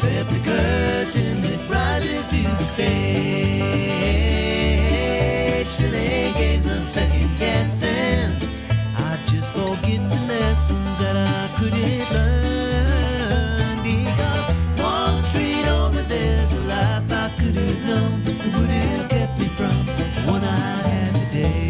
except the curtain that rises to the stage. Silly games of second guessing. I just forget the lessons that I couldn't learn, because one street over there's a life I could have known that would have kept me from the one I had today.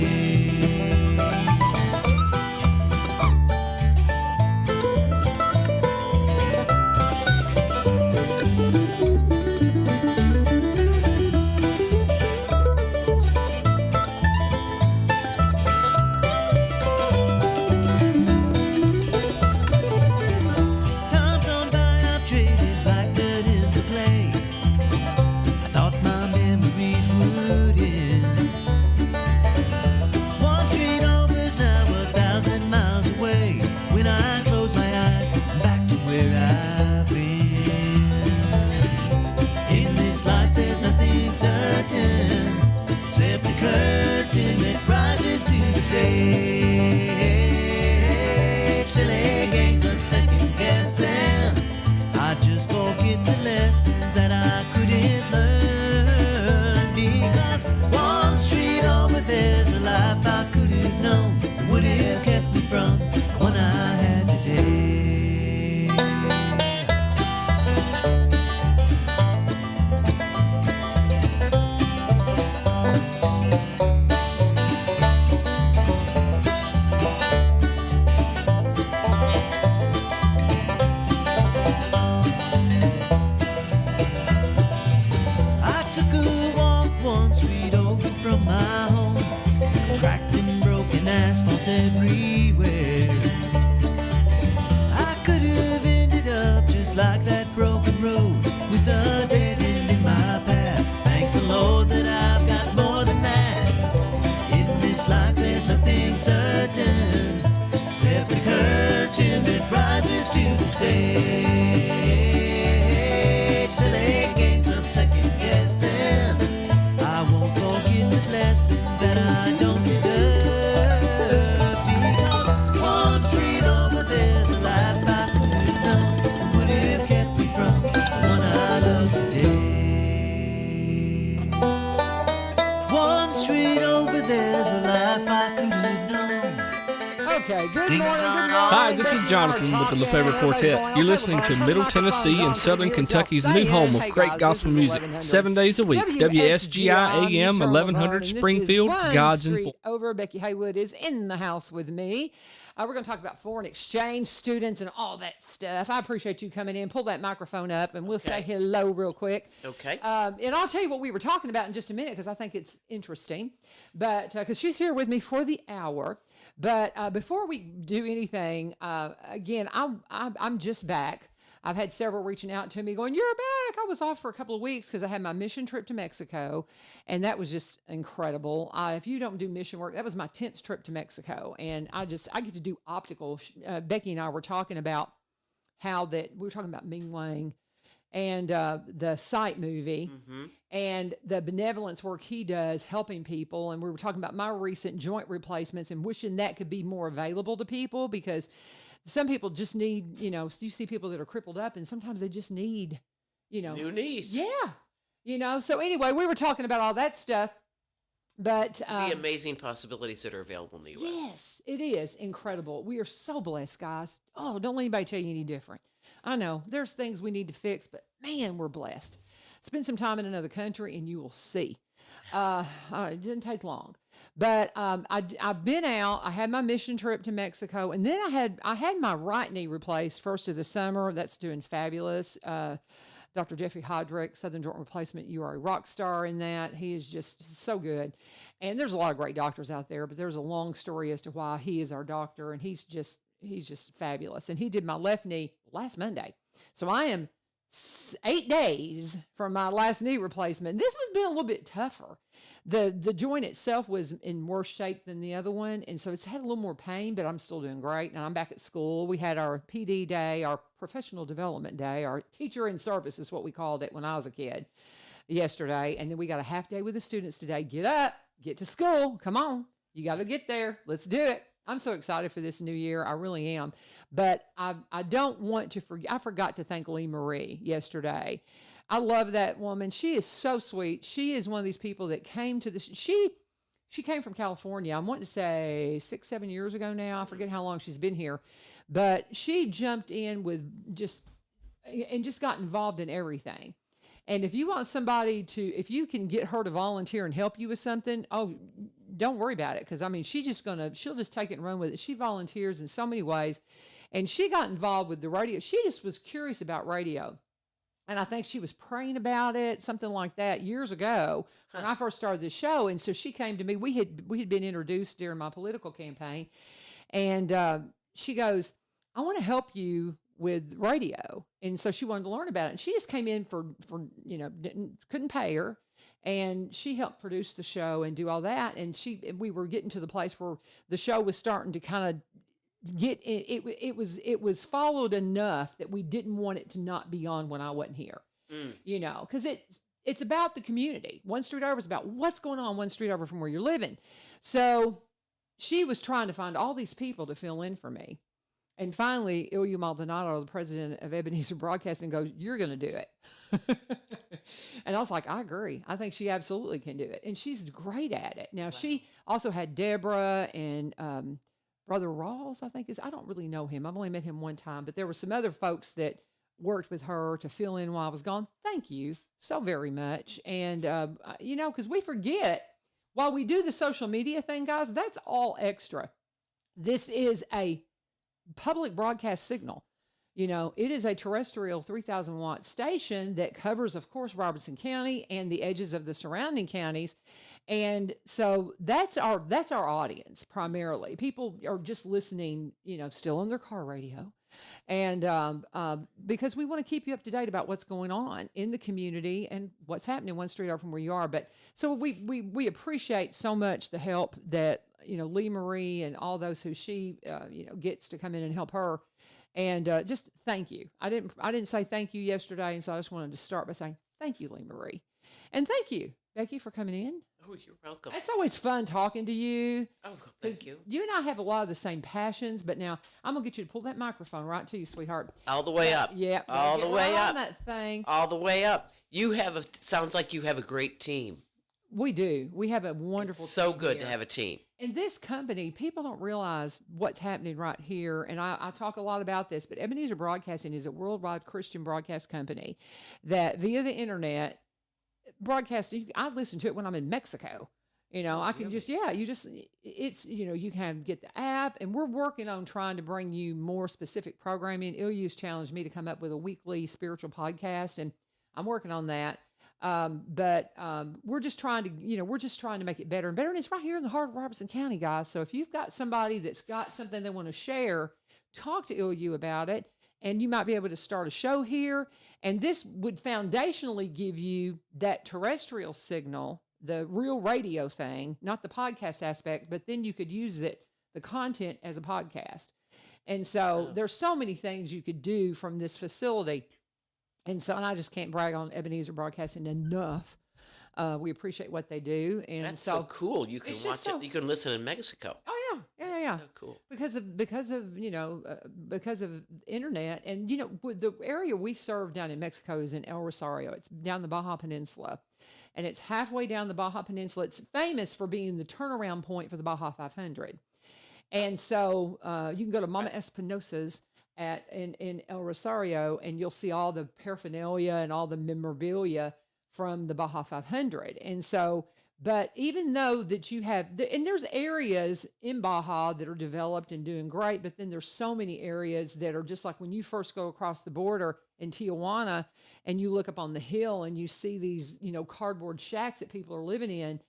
Except the curtain that rises to the stage. Silly games of second guessing. I just forget the lessons that I couldn't learn, because one street over there's a life I could have known that would have kept me from the one I had today. Everywhere I could have ended up just like that broken road, with a dead end in my path. Thank the Lord that I've got more than that. In this life there's nothing certain, except the curtain that rises to the stage. Silly games of second guessing. I won't forget the lessons that I don't deserve. Okay, good morning, good morning. Hi, this is Jonathan with the LaFavor Quartet. You're listening to Middle Tennessee and Southern Kentucky's new home of great gospel music, 7 days a week. WSGI AM 1100 Springfield, God's in full. Over, Becky Haywood is in the house with me. We're going to talk about foreign exchange students and all that stuff. I appreciate you coming in. Pull that microphone up, and we'll say hello real quick. Okay. And I'll tell you what we were talking about in just a minute, because I think it's interesting. But because she's here with me for the hour. But before we do anything, again, I'm just back. I've had several reaching out to me going, "You're back." I was off for a couple of weeks because I had my mission trip to Mexico, and that was just incredible. If you don't do mission work, that was my 10th trip to Mexico, and I get to do optical. Becky and I were talking about how that we were talking about Ming Wang and the Sight movie and the benevolence work he does helping people. And we were talking about my recent joint replacements and wishing that could be more available to people, because some people just need, you see people that are crippled up and sometimes they just need, new knees. Yeah. So anyway, we were talking about all that stuff. But the amazing possibilities that are available in the U.S. Yes, it is incredible. We are so blessed, guys. Oh, don't let anybody tell you any different. I know there's things we need to fix, but man, we're blessed. Spend some time in another country and you will see. It didn't take long, but I've been out. I had my mission trip to Mexico, and then I had my right knee replaced first of the summer. That's doing fabulous. Dr. Jeffrey Hodrick, Southern Joint Replacement, you are a rock star in that. He is just so good. And there's a lot of great doctors out there, but there's a long story as to why he is our doctor, and he's just fabulous. And he did my left knee last Monday. So I am 8 days from my last knee replacement. This has been a little bit tougher. The joint itself was in worse shape than the other one, and so it's had a little more pain, but I'm still doing great. And I'm back at school. We had our PD day, our professional development day, our teacher in service is what we called it when I was a kid, yesterday. And then we got a half day with the students today. Get up, get to school. Come on. You got to get there. Let's do it. I'm so excited for this new year. I really am. But I don't want to forget. I forgot to thank Lee Marie yesterday. I love that woman. She is so sweet. She is one of these people that came to this. She came from California. I want to say 6-7 years ago now. I forget how long she's been here, but she jumped in with just got involved in everything. And if you want somebody if you can get her to volunteer and help you with something, don't worry about it. Because I mean, she'll just take it and run with it. She volunteers in so many ways, and she got involved with the radio. She just was curious about radio. And I think she was praying about it, something like that, years ago when I first started the show. And so she came to me. We had been introduced during my political campaign, and she goes, "I want to help you with radio." And so she wanted to learn about it. And she just came in for couldn't pay her, and she helped produce the show and do all that. And we were getting to the place where the show was starting to kind of it was followed enough that we didn't want it to not be on when I wasn't here, because it's about the community. One street over is about what's going on one street over from where you're living. So she was trying to find all these people to fill in for me. And finally, Ilya Maldonado, the president of Ebenezer Broadcasting, goes, "You're going to do it." And I was like, I agree. I think she absolutely can do it. And she's great at it. Now, She also had Deborah and Brother Rawls, I think I don't really know him. I've only met him one time, but there were some other folks that worked with her to fill in while I was gone. Thank you so very much. And, because we forget while we do the social media thing, guys, that's all extra. This is a public broadcast signal. It is a terrestrial 3,000 watt station that covers, of course, Robertson County and the edges of the surrounding counties. And so that's our audience primarily. People are just listening, still on their car radio. And because we want to keep you up to date about what's going on in the community and what's happening one street over from where you are. But so we appreciate so much the help that, Lee Marie and all those who she, gets to come in and help her. And just thank you. I didn't say thank you yesterday, and so I just wanted to start by saying thank you, Lee Marie. And thank you, Becky, for coming in. Oh, you're welcome. It's always fun talking to you. Oh, thank you. You and I have a lot of the same passions, but now I'm going to get you to pull that microphone right to you, sweetheart. All the way up. Yeah. All the way up. On that thing. All the way up. Sounds like you have a great team. We do. We have a wonderful team. So good here. To have a team. And this company, people don't realize what's happening right here. And I talk a lot about this, but Ebenezer Broadcasting is a worldwide Christian broadcast company that via the internet broadcasting. I listen to it when I'm in Mexico. I can you can get the app, and we're working on trying to bring you more specific programming. Ilyu's challenged me to come up with a weekly spiritual podcast, and I'm working on that. But we're just trying to make it better and better. And it's right here in the heart of Robertson County, guys. So if you've got somebody that's got something they want to share, talk to Ilyu about it. And you might be able to start a show here. And this would foundationally give you that terrestrial signal, the real radio thing, not the podcast aspect, but then you could use the content as a podcast. And so there's so many things you could do from this facility. And I just can't brag on Ebenezer Broadcasting enough. We appreciate what they do, and that's so cool. You can watch it. You can listen in Mexico. Oh yeah. So cool. Because of internet, and the area we serve down in Mexico is in El Rosario. It's down the Baja Peninsula, and it's halfway down the Baja Peninsula. It's famous for being the turnaround point for the Baja 500, and so you can go to Mama Espinosa's in El Rosario, and you'll see all the paraphernalia and all the memorabilia from the Baja 500. And so, but even though that you have, and there's areas in Baja that are developed and doing great, but then there's so many areas that are just like when you first go across the border in Tijuana and you look up on the hill and you see these, cardboard shacks that people are living in,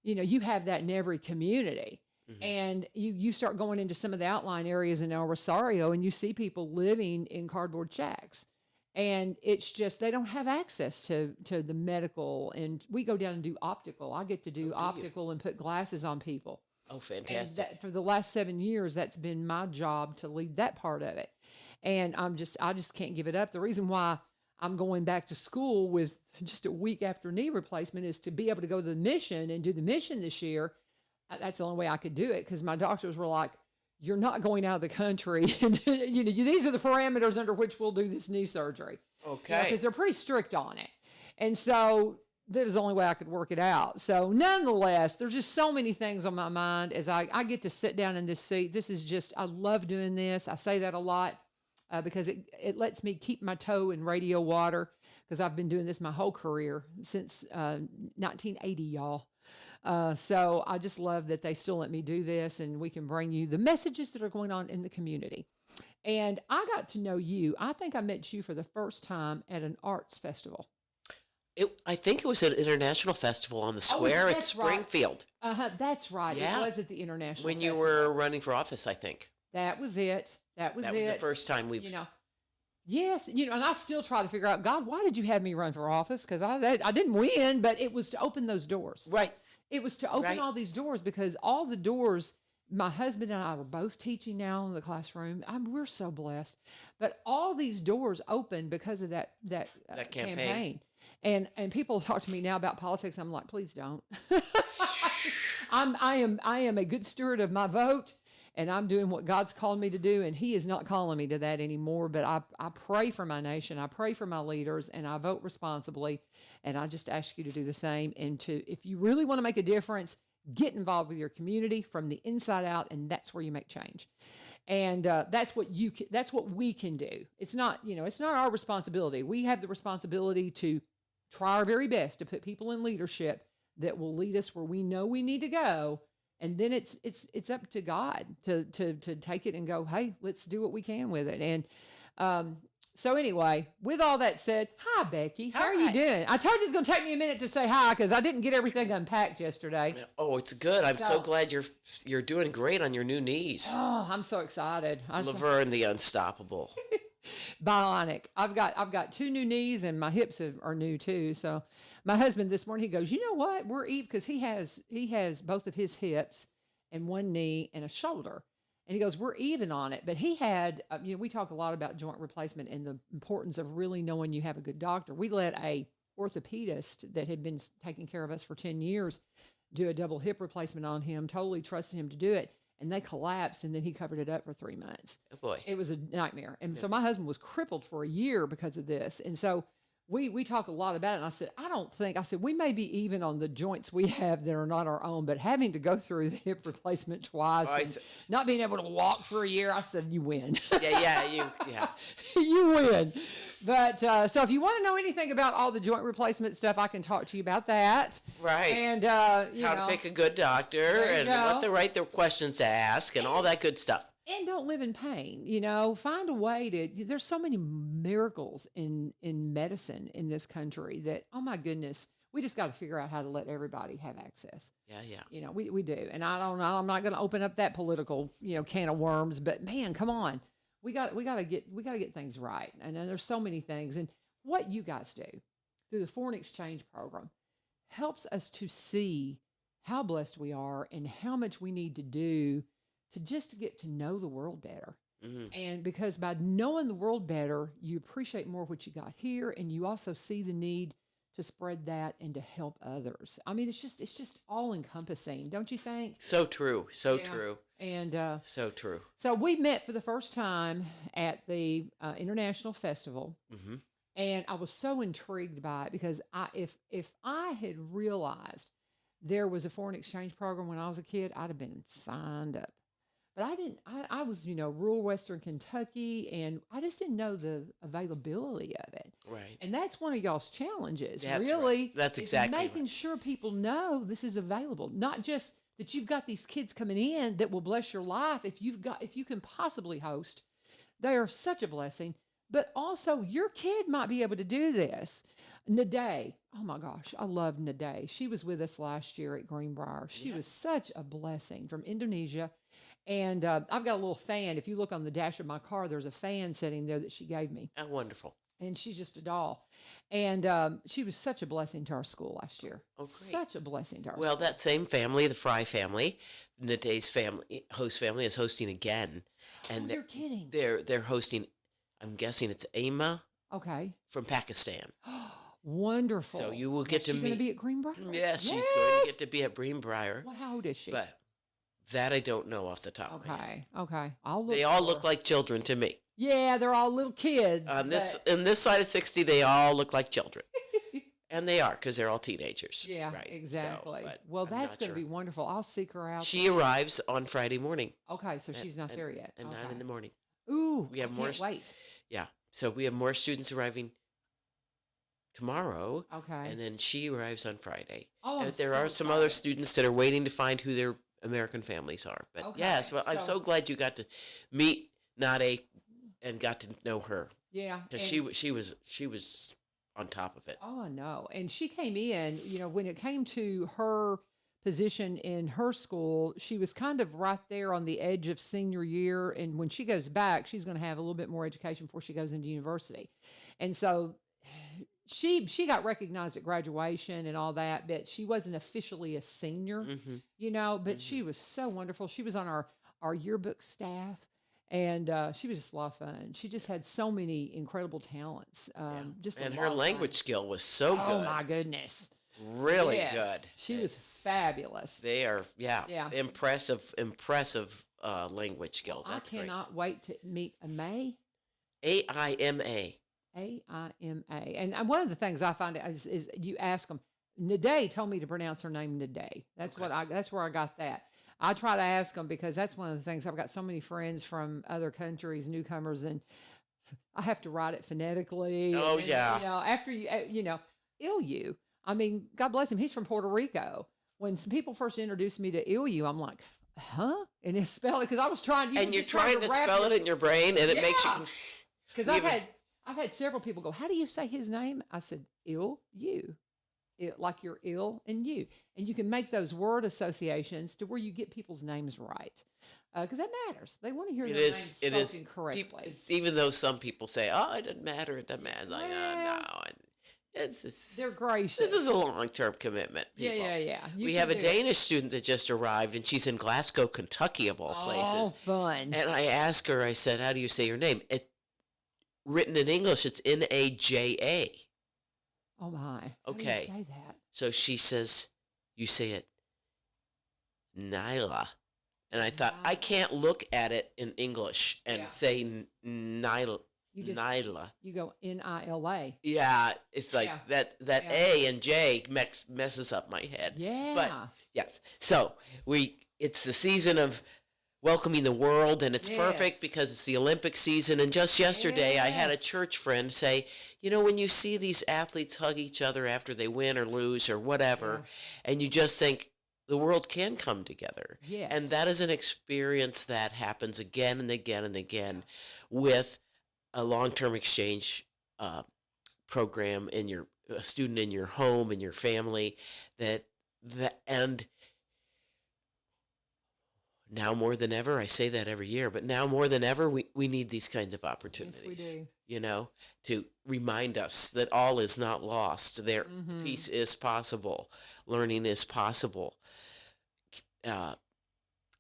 you have that in every community. Mm-hmm. And you start going into some of the outlying areas in El Rosario and you see people living in cardboard shacks. And it's just, they don't have access to the medical. And we go down and do optical. I get to do optical and put glasses on people. Oh, fantastic. And for the last 7 years, that's been my job to lead that part of it. And I just can't give it up. The reason why I'm going back to school with just a week after knee replacement is to be able to go to the mission and do the mission this year. That's the only way I could do it because my doctors were like, you're not going out of the country. And, these are the parameters under which we'll do this knee surgery. Okay. Because they're pretty strict on it. And so that was the only way I could work it out. So nonetheless, there's just so many things on my mind as I get to sit down in this seat. This is just, I love doing this. I say that a lot because it lets me keep my toe in radio water because I've been doing this my whole career since 1980, y'all. So I just love that they still let me do this and we can bring you the messages that are going on in the community. And I got to know you. I think I met you for the first time at an arts festival. I think it was an international festival on the square at Springfield. Right. That's right. Yeah. It was at the international when festival. you were running for office, I think. That was it. That was the first time we've... Yes, and I still try to figure out, God, why did you have me run for office? Because I didn't win, but it was to open those doors. Right. It was to open all these doors because all the doors, my husband and I were both teaching now in the classroom. We're so blessed. But all these doors opened because of that campaign. And people talk to me now about politics. I'm like, please don't. I am a good steward of my vote. And I'm doing what God's called me to do, and he is not calling me to that anymore. But I pray for my nation. I pray for my leaders, and I vote responsibly. And I just ask you to do the same. And if you really want to make a difference, get involved with your community from the inside out, and that's where you make change. And that's what we can do. It's not our responsibility. We have the responsibility to try our very best to put people in leadership that will lead us where we know we need to go. And then it's up to God to take it and go, hey, let's do what we can with it. And so anyway, with all that said, hi, Becky. How are you doing? I told you it's going to take me a minute to say hi because I didn't get everything unpacked yesterday. Oh, it's good. I'm so glad you're doing great on your new knees. Oh, I'm so excited. LaVern the Unstoppable. Bionic. I've got 2 new knees and my hips are new too. So my husband this morning, he goes, you know what? We're even because he has both of his hips and 1 knee and a shoulder. And he goes, we're even on it. But he had, we talk a lot about joint replacement and the importance of really knowing you have a good doctor. We let a orthopedist that had been taking care of us for 10 years do a double hip replacement on him, totally trusted him to do it. And they collapsed, and then he covered it up for 3 months. Oh, boy. It was a nightmare. And so my husband was crippled for a year because of this. And so we talk a lot about it. And I said, we may be even on the joints we have that are not our own, but having to go through the hip replacement twice and not being able to walk for a year, I said, you win. Yeah. You win. But so if you want to know anything about all the joint replacement stuff, I can talk to you about that. Right. And, how to pick a good doctor and what the questions to ask and all that good stuff. And don't live in pain, find a way there's so many miracles in medicine in this country that, oh my goodness, we just got to figure out how to let everybody have access. Yeah. We do. And I don't know, I'm not going to open up that political, can of worms, but man, come on. We got to get things right. And there's so many things. And what you guys do through the foreign exchange program helps us to see how blessed we are and how much we need to do to get to know the world better. Mm-hmm. And because by knowing the world better, you appreciate more what you got here, and you also see the need to spread that and to help others. I mean, it's just all encompassing, don't you think? So true. True. And so true. So we met for the first time at the International Festival. Mm-hmm. And I was so intrigued by it because if I had realized there was a foreign exchange program when I was a kid, I'd have been signed up. But I didn't. I was, rural Western Kentucky, and I just didn't know the availability of it. Right. And that's one of y'all's challenges. That's really, right. That's exactly making sure people know this is available. Not just that you've got these kids coming in that will bless your life. If you can possibly host, they are such a blessing. But also, your kid might be able to do this. Nade, oh my gosh, I love Nade. She was with us last year at Greenbrier. She was such a blessing from Indonesia. And I've got a little fan. If you look on the dash of my car, there's a fan sitting there that she gave me. Oh, wonderful. And she's just a doll. And she was such a blessing to our school last year. Oh, great. Such a blessing to our Well, school. that same family, the Fry family, Nade's host family is hosting again. And you're kidding. They're hosting, I'm guessing it's Ama. Okay. From Pakistan. Wonderful. So you will get to meet. She's going to be at Greenbrier? Yes, she's going to get to be at Greenbrier. Well, how old is she? But That I don't know off the top of my head. Okay. They all look like children to me. Yeah, they're all little kids. On this side of 60, they all look like children. And they are, because they're all teenagers. Yeah, right? exactly. So, well, I'm that's not going to sure. be wonderful. I'll seek her out. She arrives on Friday morning. Okay, so she's not there yet. At 9 in the morning. Ooh, We have I more can't wait. Yeah. So we have more students arriving tomorrow. Okay. And then she arrives on Friday. Oh, And I'm there so are some other excited. students that are waiting to find who their American families are. But Okay, yes, well, I'm so- so glad you got to meet Nade and got to know her, Yeah. because and- she was on top of it. Oh, I know. And she came in, when it came to her position in her school, she was kind of right there on the edge of senior year. And when she goes back, she's going to have a little bit more education before she goes into university. And so she got recognized at graduation and all that, but she wasn't officially a senior, but she was so wonderful. She was on our yearbook staff. And she was just a lot of fun. She just had so many incredible talents. Just a And lot her of fun. language skill was so good. Oh my goodness! Really Yes, good. She was fabulous. They are, Yeah. impressive language skill. I That's great. cannot wait to meet May. AIMA. AIMA. And one of the things I find out is you ask them. Nade told me to pronounce her name Nade. That's Okay. That's where I got that. I try to ask them because that's one of the things. I've got so many friends from other countries, newcomers, and I have to write it phonetically. Oh, and, yeah. After Ilyu. I mean, God bless him. He's from Puerto Rico. When some people first introduced me to Ilyu, I'm like, huh? And it's spelled because I was trying. And you're trying to spell it in your brain, and it makes you. Yeah. Because I've had several people go, how do you say his name? I said, Ilyu. Like you're ill and you. And you can make those word associations to where you get people's names right. Because that matters. They want to hear their names spoken correctly. Even though some people say, "Oh, it doesn't matter," it doesn't matter. Like, Well, no, it's just, They're gracious. this is a long-term commitment. People. Yeah. You We can have a do it. Danish student that just arrived, and she's in Glasgow, Kentucky, of all Oh, places. fun. And I asked her, I said, "How do you say your name?" Written in English, it's Naja. Oh, my. Okay. How do you say that? So she says, you say it, Nyla. And I thought, I Nyla. can't look at it in English and Yeah. say Nyla. You just Nyla. you go Nila. Yeah, it's like Yeah. that Yeah. A and J messes up my head. Yeah. But yes, so it's the season of welcoming the world, and it's Yes. perfect because it's the Olympic season. And just yesterday, I had a Yes. church friend say, when you see these athletes hug each other after they win or lose or whatever, and you just think the world can come together. Yes. And that is an experience that happens again and again and again with a long-term exchange program in a student in your home, in your family, and now more than ever, I say that every year, but now more than ever, we need these kinds of opportunities. Yes, we do. To remind us that all is not lost. Mhm. Peace is possible. Learning is possible.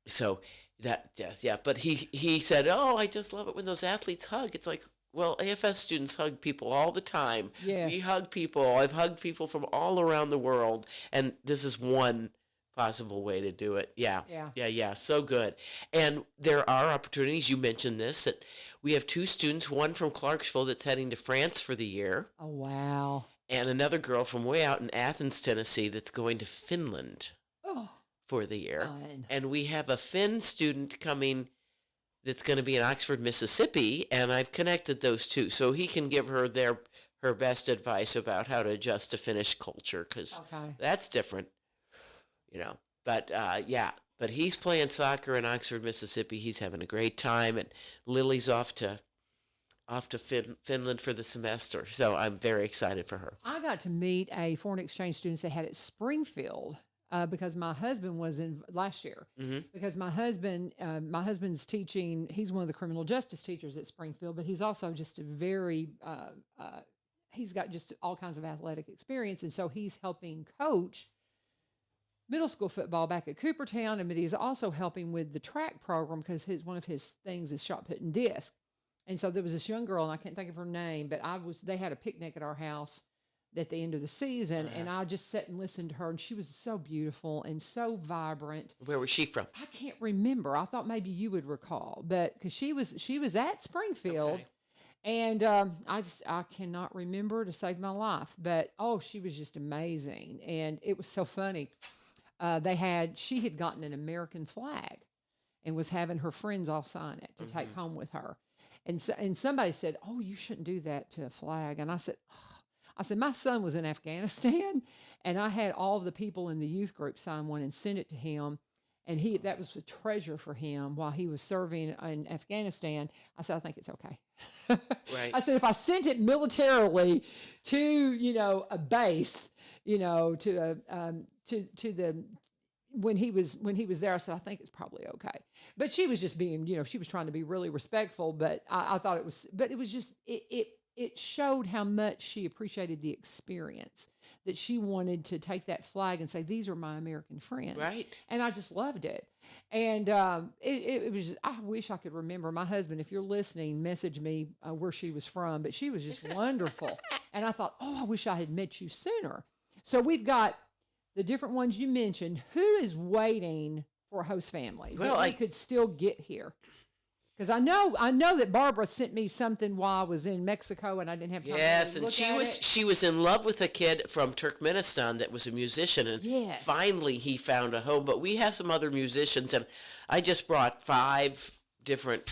So that, yes, yeah. But he said, "Oh, I just love it when those athletes hug." It's like, well, AFS students hug people all the time. Yes. We hug people. I've hugged people from all around the world, and this is one possible way to do it. Yeah. So good. And there are opportunities. You mentioned this, that we have two students, one from Clarksville that's heading to France for the year, Oh, wow. and another girl from way out in Athens, Tennessee, that's going to Finland Oh, for the year. fun. And we have a Finn student coming that's going to be in Oxford, Mississippi, and I've connected those two, so he can give her her best advice about how to adjust to Finnish culture, because Okay. that's different, But he's playing soccer in Oxford, Mississippi. He's having a great time, and Lily's off to Finland for the semester. So I'm very excited for her. I got to meet a foreign exchange student they had at Springfield because my husband was in last year. Mhm. Because my husband's teaching. He's one of the criminal justice teachers at Springfield, but he's also just a very he's got just all kinds of athletic experience, and so he's helping coach middle school football back at Coopertown, but he's also helping with the track program because one of his things is shot put and disc. And so there was this young girl, and I can't think of her name, but they had a picnic at our house at the end of the season, and I just sat and listened to her, and she was so beautiful and so vibrant. Where was she from? I can't remember. I thought maybe you would recall, but because she was at Springfield, Okay. and I cannot remember to save my life. But she was just amazing, and it was so funny. She had gotten an American flag, and was having her friends all sign it to take home with her, and somebody said, "Oh, you shouldn't do that to a flag," and I said. My son was in Afghanistan, and I had all of the people in the youth group sign one and send it to him. And that was a treasure for him while he was serving in Afghanistan. I said, I think it's okay. Right. I said, if I sent it militarily to, a base, when he was there, I said, I think it's probably okay. But she was just being, she was trying to be really respectful, but I thought it was just, it showed how much she appreciated the experience, that she wanted to take that flag and say, these are my American friends. Right. And I just loved it. And it was just, I wish I could remember. My husband, if you're listening, message me where she was from, but she was just wonderful. And I thought, I wish I had met you sooner. So we've got the different ones you mentioned. Who is waiting for a host family that we could still get here? Because I know that Barbara sent me something while I was in Mexico, and I didn't have time. Yes, to and look at it. she was in love with a kid from Turkmenistan that was a musician, and Yes. finally he found a home. But we have some other musicians, and I just brought 5 different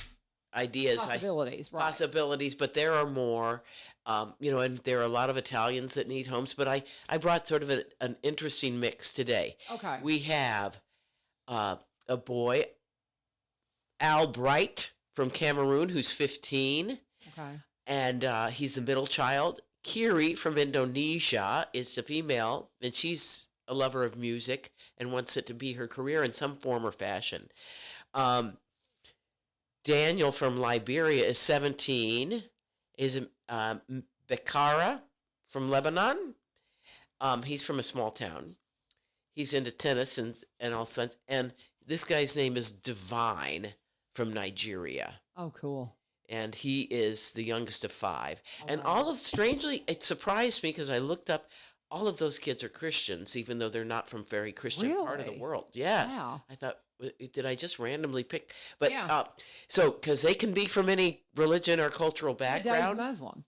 ideas, possibilities, but there are more. And there are a lot of Italians that need homes. But I brought sort of an interesting mix today. Okay. We have a boy, Al Bright, from Cameroon, who's 15. Okay. And he's the middle child. Kiri from Indonesia is a female, and she's a lover of music and wants it to be her career in some form or fashion. Daniel from Liberia is 17, is Bekara from Lebanon. He's from a small town. He's into tennis and all sorts. And this guy's name is Divine from Nigeria. Oh, cool. And he is the youngest of 5. And wow. Strangely, it surprised me because I looked up, all of those kids are Christians, even though they're not from very Christian part of the Really? world. Yes. Wow. I thought, did I just randomly pick? But Yeah. because they can be from any religion or cultural Today's background. Muslim,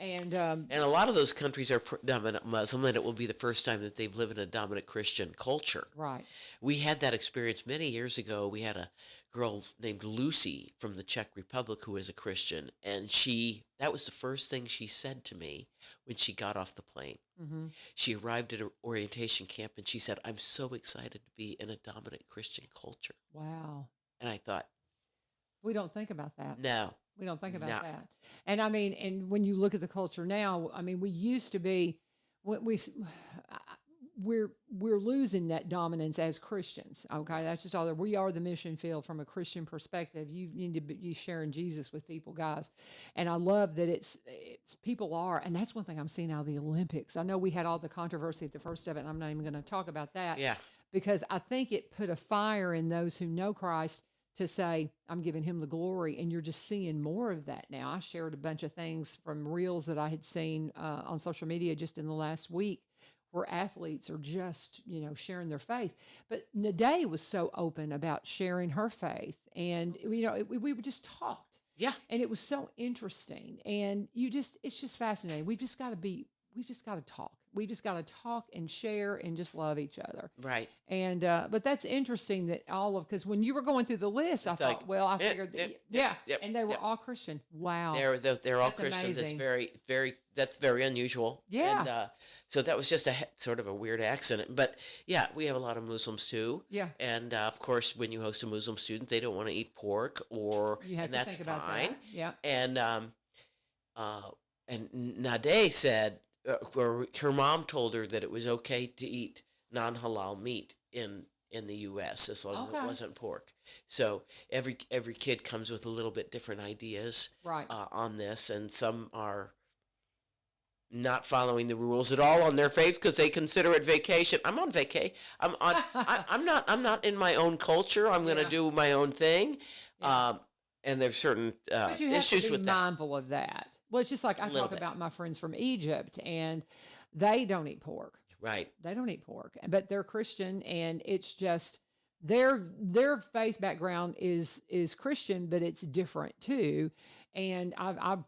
and And a lot of those countries are dominant Muslim, and it will be the first time that they've lived in a dominant Christian culture. right. We had that experience many years ago. We had a girl named Lucy from the Czech Republic who is a Christian, and that was the first thing she said to me when she got off the plane. Mm-hmm. She arrived at an orientation camp, and she said, I'm so excited to be in a dominant Christian culture. Wow. And I thought, We don't think about that. no. We don't think about No. that. And I mean, and when you look at the culture now, I mean, we used to be, we're losing that dominance as Christians. Okay, that's just all there. We are the mission field from a Christian perspective. You need to be sharing Jesus with people, guys. And I love that it's people are, and that's one thing I'm seeing out of the Olympics. I know we had all the controversy at the first of it, and I'm not even going to talk about that. Yeah. Because I think it put a fire in those who know Christ to say, I'm giving him the glory. And you're just seeing more of that now. I shared a bunch of things from reels that I had seen on social media just in the last week where athletes are just, sharing their faith. But Nadé was so open about sharing her faith. And, we just talked. Yeah. And it was so interesting. And it's just fascinating. We've just got to talk. We just got to talk and share and just love each other. Right. And, but that's interesting that because when you were going through the list, I thought, I figured that, and they were all Christian. Wow. They're all That's Christians. amazing. That's very unusual. Yeah. And so that was just sort of a weird accident. But yeah, we have a lot of Muslims too. Yeah. And of course, when you host a Muslim student, they don't want to eat pork You have and to that's think about fine. that. Yeah. And Nadé said, or her mom told her that it was okay to eat non-halal meat in the U.S. as long as it wasn't pork. So every kid comes with a little bit different ideas Right. on this, and some are not following the rules at all on their faith because they consider it vacation. I'm on vacation. I'm not in my own culture. I'm going to Yeah. do my own thing. Yeah. And there's certain But you have issues to be with that. mindful of that. Well, it's just like I talk about my friends from Egypt, and they don't eat pork. Right. They don't eat pork, but they're Christian, and it's just their faith background is Christian, but it's different too. And I'll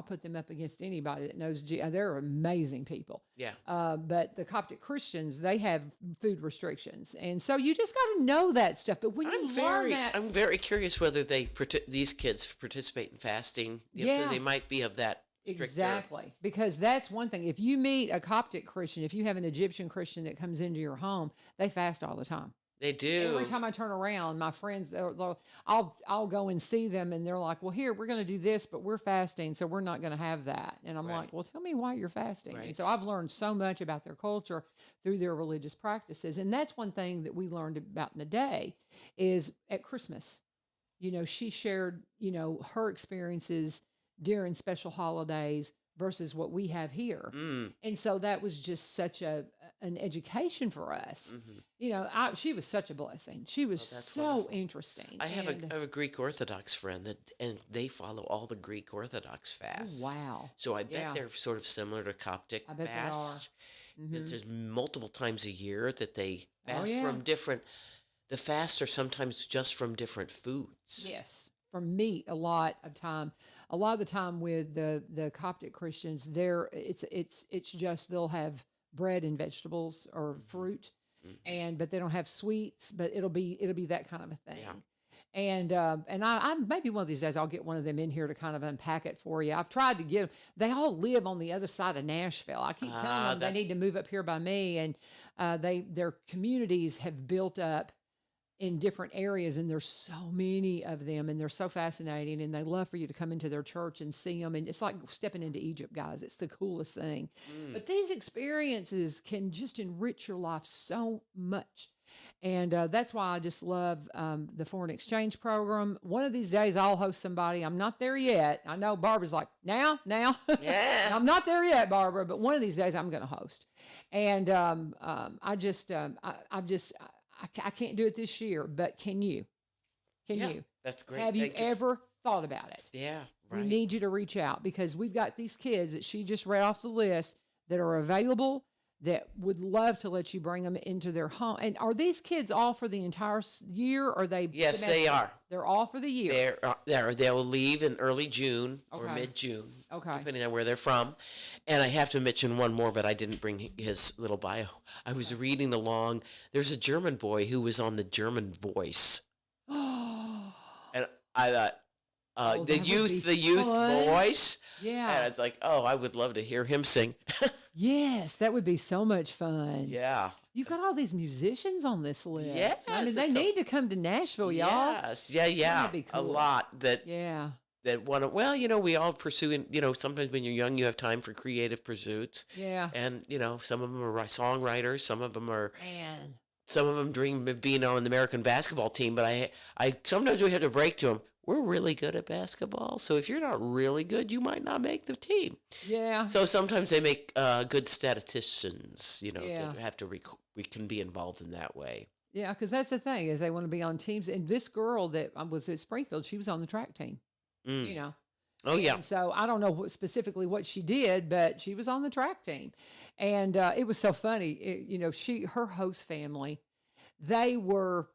put them up against anybody that knows. They're amazing people. Yeah. But the Coptic Christians, they have food restrictions, and so you just got to know that stuff. But when learn that, I'm very curious whether these kids participate in fasting. Because they might be of that. Stricter. Exactly, because that's one thing. If you meet a Coptic Christian, if you have an Egyptian Christian that comes into your home, they fast all the time. They do. Every time I turn around, my friends, I'll go and see them, and they're like, "Well, here we're going to do this, but we're fasting, so we're not going to have that." And I'm like, "Well, tell me why you're fasting." Right. And so I've learned so much about their culture through their religious practices, and that's one thing that we learned about in a day is at Christmas. She shared, her experiences during special holidays versus what we have here. And so that was just such an education for us. She was such a blessing. She was so wonderful. Interesting. I have a Greek Orthodox friend and they follow all the Greek Orthodox fasts. Oh, wow. So I bet they're sort of similar to Coptic fasts. There's multiple times a year that they fast from different. The fasts are sometimes just from different foods. Yes. From meat a lot of the time with the Coptic Christians, it's just they'll have bread and vegetables or fruit, but they don't have sweets. But it'll be that kind of a thing. Yeah. And I maybe one of these days I'll get one of them in here to kind of unpack it for you. I've tried to get them. They all live on the other side of Nashville. I keep telling them they need to move up here by me, and their communities have built up in different areas, and there's so many of them, and they're so fascinating, and they love for you to come into their church and see them, and it's like stepping into Egypt, guys. It's the coolest thing. But these experiences can just enrich your life so much, and that's why I just love the foreign exchange program. One of these days I'll host somebody. I'm not there yet. I know Barbara's like, now? Yeah. I'm not there yet, Barbara, but one of these days I'm going to host. And I can't do it this year, but can you? Can you? That's great. Have you ever thought about it? Yeah, right. We need you to reach out because we've got these kids that she just read off the list that are available that would love to let you bring them into their home. And are these kids all for the entire year? Or are they? Yes, they are. They're all for the year. They'll leave in early June or mid-June, depending on where they're from. And I have to mention one more, but I didn't bring his little bio. I was reading along. There's a German boy who was on the German Voice. And I thought, the youth voice. Yeah. And it's like, I would love to hear him sing. Yes, that would be so much fun. Yeah. You've got all these musicians on this list. Yes. I mean, they need to come to Nashville, y'all. Yes. Yeah. That'd be cool. A lot that. Yeah. That want to, we all pursue, sometimes when you're young, you have time for creative pursuits. Yeah. And, some of them are songwriters. Some of them are, Man. Some of them dream of being on the American basketball team. But I sometimes we have to break to them. We're really good at basketball. So if you're not really good, you might not make the team. Yeah. So sometimes they make good statisticians, to have to, we can be involved in that way. Yeah. Because that's the thing is they want to be on teams. And this girl that was at Springfield, she was on the track team. Oh, yeah. And so I don't know specifically what she did, but she was on the track team. And it was so funny. Her host family, they were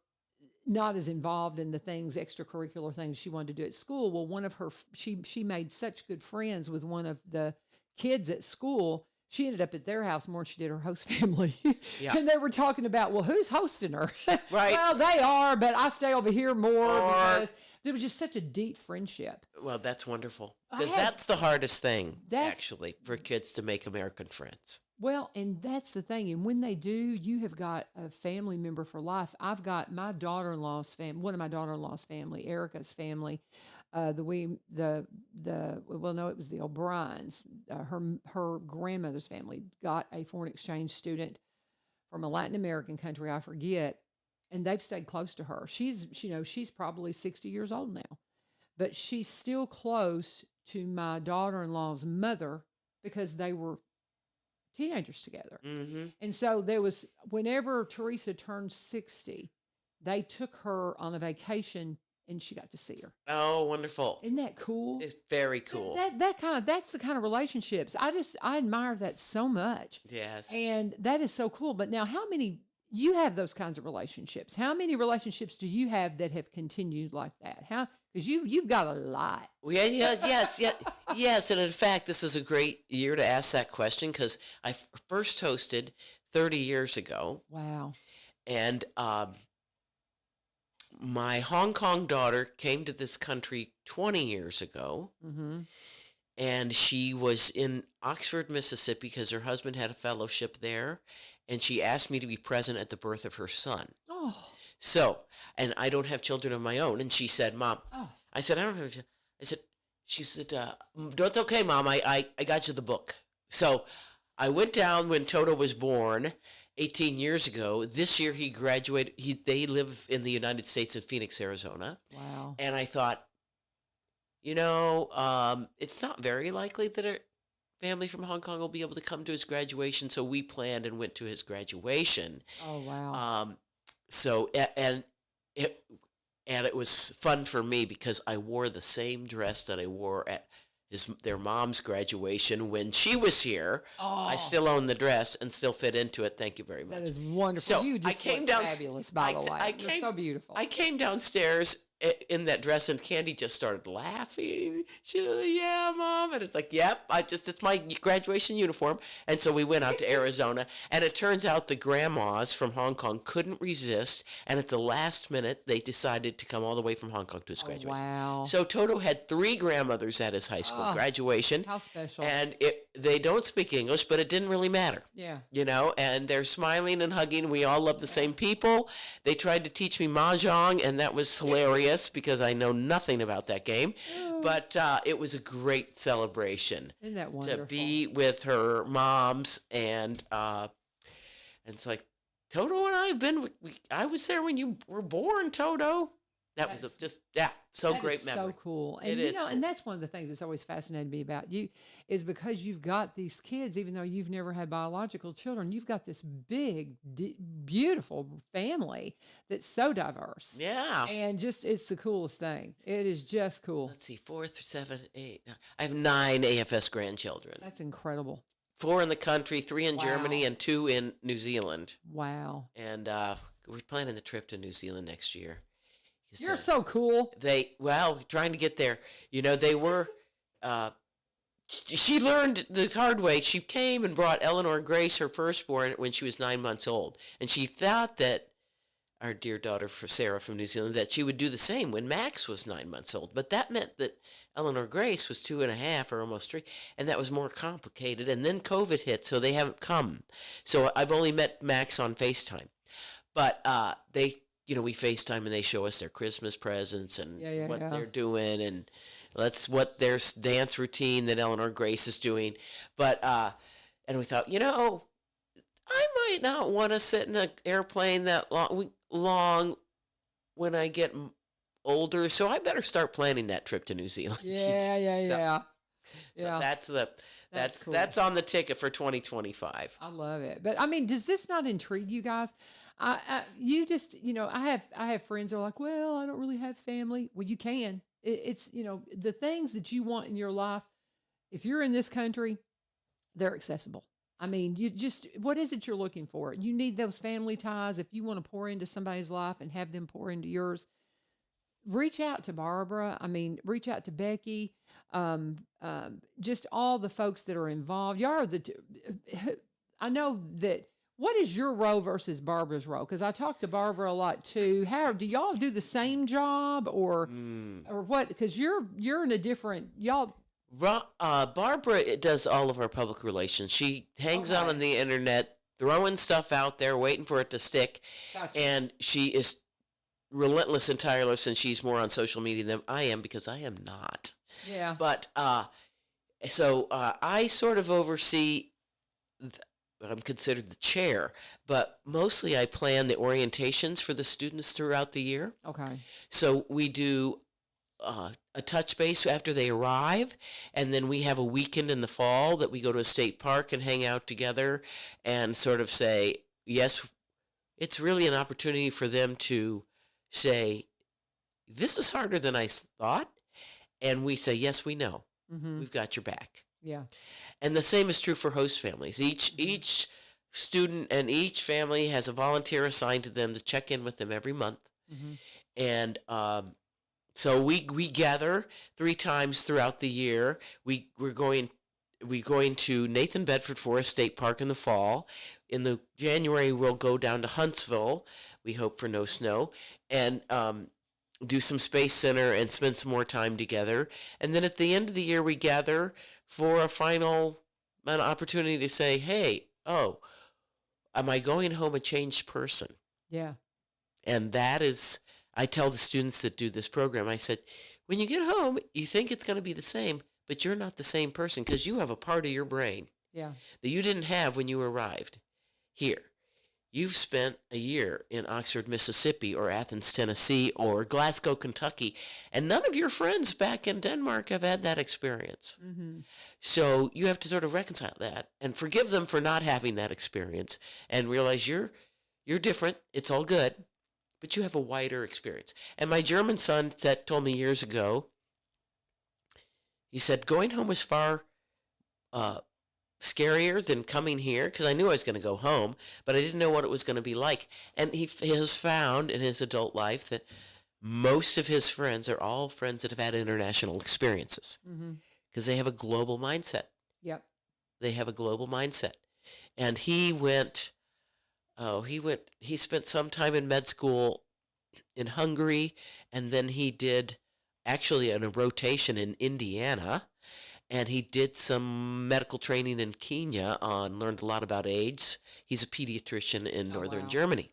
not as involved in the extracurricular things she wanted to do at school. Well, one of her, she made such good friends with one of the kids at school. She ended up at their house more than she did her host family. Yeah. And they were talking about, well, who's hosting her? Right. Well, they are, but I stay over here more because there was just such a deep friendship. Well, that's wonderful. Because that's the hardest thing, actually, for kids to make American friends. Well, and that's the thing. And when they do, you have got a family member for life. I've got my daughter-in-law's family, one of my daughter-in-law's family, Erica's family. It was the O'Briens. Her grandmother's family got a foreign exchange student from a Latin American country, I forget, and they've stayed close to her. She's probably 60 years old now, but she's still close to my daughter-in-law's mother because they were teenagers together. Mm-hmm. And so there was, whenever Teresa turned 60, they took her on a vacation and she got to see her. Oh, wonderful. Isn't that cool? It's very cool. That's the kind of relationships. I admire that so much. Yes. And that is so cool. But now you have those kinds of relationships. How many relationships do you have that have continued like that? Because you've got a lot. Well, yes. And in fact, this is a great year to ask that question because I first hosted 30 years ago. Wow. And my Hong Kong daughter came to this country 20 years ago. Mm-hmm. And she was in Oxford, Mississippi because her husband had a fellowship there. And she asked me to be present at the birth of her son. Oh. So, and I don't have children of my own. And she said, Mom, I said, I don't have children. She said, it's okay, Mom. I got you the book. So I went down when Toto was born 18 years ago. This year he graduated. They live in the United States in Phoenix, Arizona. Wow. And I thought, it's not very likely that a family from Hong Kong will be able to come to his graduation. So we planned and went to his graduation. Oh, wow. And it was fun for me because I wore the same dress that I wore at their mom's graduation when she was here. Oh. I still own the dress and still fit into it. Thank you very much. That is wonderful. So you just look fabulous, by the way. You're so beautiful. I came downstairs in that dress and Candy just started laughing. She was, yeah, Mom. And it's like, yep, it's my graduation uniform. And so we went out to Arizona. And it turns out the grandmas from Hong Kong couldn't resist. And at the last minute, they decided to come all the way from Hong Kong to his graduation. Wow. So Toto had 3 grandmothers at his high school graduation. How special. And they don't speak English, but it didn't really matter. Yeah. And they're smiling and hugging. We all love the same people. They tried to teach me mahjong, and that was hilarious because I know nothing about that game. But it was a great celebration. Isn't that wonderful? To be with her moms, and it's like, Toto and I have been, I was there when you were born, Toto. That was great memory. So cool. And cool. And that's one of the things that's always fascinated me about you is because you've got these kids, even though you've never had biological children, you've got this big, beautiful family that's so diverse. Yeah. And just, it's the coolest thing. It is just cool. Let's see, 4, 7, 8, 9. I have 9 AFS grandchildren. That's incredible. 4 in the country, 3 in Germany, and 2 in New Zealand. Wow. And we're planning a trip to New Zealand next year. You're so cool. Trying to get there. They were, she learned the hard way. She came and brought Eleanor Grace, her firstborn, when she was 9 months old. And she thought that, our dear daughter Sarah from New Zealand, that she would do the same when Max was 9 months old. But that meant that Eleanor Grace was 2.5 or almost 3, and that was more complicated. And then COVID hit, so they haven't come. So I've only met Max on FaceTime. But we FaceTime and they show us their Christmas presents and what they're doing and what their dance routine that Eleanor Grace is doing. But, and we thought, I might not want to sit in an airplane that long when I get older. So I better start planning that trip to New Zealand. Yeah. So that's cool. That's on the ticket for 2025. I love it. But does this not intrigue you guys? I have friends that are like, well, I don't really have family. Well, you can. It's the things that you want in your life. If you're in this country, they're accessible. What is it you're looking for? You need those family ties. If you want to pour into somebody's life and have them pour into yours, reach out to Barbara. Reach out to Becky. Just all the folks that are involved. Y'all are I know that. What is your role versus Barbara's role? Because I talk to Barbara a lot too. How do y'all do the same job or what? Because you're in a different Barbara does all of our public relations. She hangs out on the internet, throwing stuff out there, waiting for it to stick. Gotcha. And she is relentless and tireless, and she's more on social media than I am because I am not. Yeah. But so I sort of oversee. I'm considered the chair, but mostly I plan the orientations for the students throughout the year. Okay. So we do a touch base after they arrive, and then we have a weekend in the fall that we go to a state park and hang out together and sort of say, yes, it's really an opportunity for them to say, this is harder than I thought. And we say, yes, we know. Mm-hmm. We've got your back. Yeah. And the same is true for host families. Each student and each family has a volunteer assigned to them to check in with them every month. Mm-hmm. And so we gather 3 times throughout the year. We're going to Nathan Bedford Forest State Park in the fall. In the January, we'll go down to Huntsville. We hope for no snow, and do some Space Center and spend some more time together. And then at the end of the year, we gather for a final an opportunity to say, hey, oh, am I going home a changed person? Yeah. And that is, I tell the students that do this program, I said, when you get home, you think it's going to be the same, but you're not the same person because you have a part of your brain Yeah. that you didn't have when you arrived here. You've spent a year in Oxford, Mississippi, or Athens, Tennessee, or Glasgow, Kentucky, and none of your friends back in Denmark have had that experience. Mm-hmm. So you have to sort of reconcile that and forgive them for not having that experience and realize you're different. It's all good, but you have a wider experience. And my German son told me years ago, he said, going home was far scarier than coming here because I knew I was going to go home, but I didn't know what it was going to be like. And he has found in his adult life that most of his friends are all friends that have had international experiences because they have a global mindset. Yep. They have a global mindset. And he spent some time in med school in Hungary, and then he did actually a rotation in Indiana. And he did some medical training in Kenya learned a lot about AIDS. He's a pediatrician in northern Germany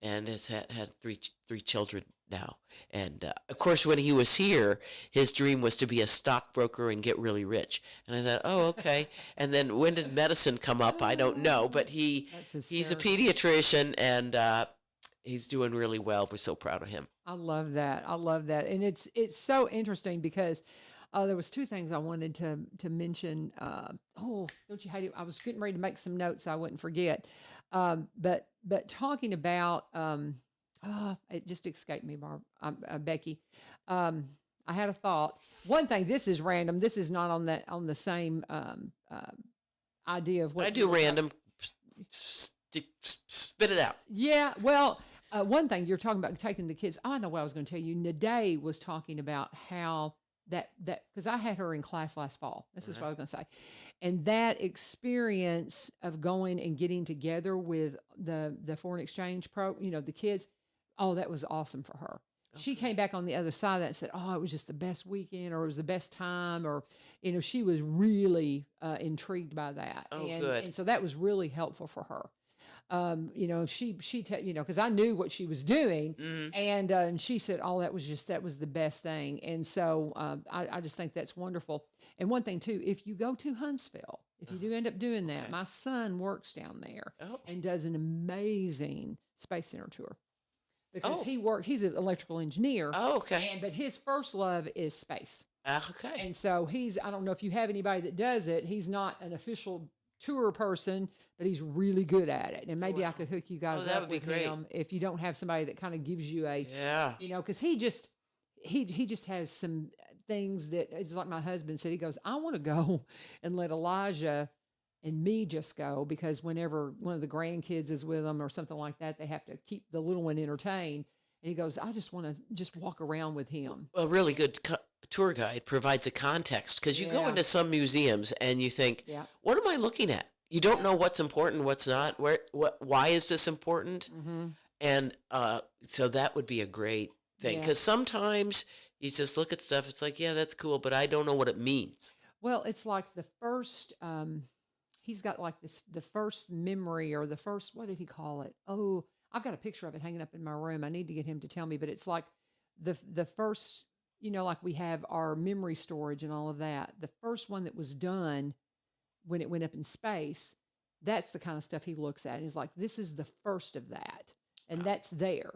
and has had three children now. And of course, when he was here, his dream was to be a stockbroker and get really rich. And I thought, oh, okay. And then when did medicine come up? I don't know. But he's a pediatrician and he's doing really well. We're so proud of him. I love that. And it's so interesting because there was 2 things I wanted to mention. Don't you hate it? I was getting ready to make some notes so I wouldn't forget. But talking about, it just escaped me, Becky. I had a thought. One thing, this is random. This is not on the same idea of what I do random. Spit it out. Yeah. Well, one thing you're talking about taking the kids. I know what I was going to tell you. Nade was talking about how that because I had her in class last fall. This is what I was going to say. And that experience of going and getting together with the foreign exchange the kids, that was awesome for her. Okay. She came back on the other side of that and said, it was just the best weekend, or it was the best time, or, she was really intrigued by that. Good. And so that was really helpful for her. She because I knew what she was doing, and she said, that was the best thing. And so I just think that's wonderful. And one thing too, if you go to Huntsville, if you do end up doing that, my son works down there and does an amazing Space Center tour because he's an electrical engineer. Oh, okay. But his first love is space. Okay. And so I don't know if you have anybody that does it. He's not an official tour person, but he's really good at it. And maybe I could hook you guys up with him if you don't have somebody that kind of gives you because he just has some things that it's like my husband said. He goes, I want to go and let Elijah and me just go because whenever one of the grandkids is with them or something like that, they have to keep the little one entertained. And he goes, I just want to just walk around with him. A really good tour guide provides a context because you go into some museums and you think, what am I looking at? You don't know what's important, what's not. Why is this important? Mm-hmm. And so that would be a great thing because sometimes you just look at stuff. It's like, that's cool, but I don't know what it means. Well, it's like the first. He's got like the first memory or the first. What did he call it? Oh, I've got a picture of it hanging up in my room. I need to get him to tell me, but it's like the first. Like we have our memory storage and all of that. The first one that was done when it went up in space, that's the kind of stuff he looks at. And he's like, this is the first of that. And that's there,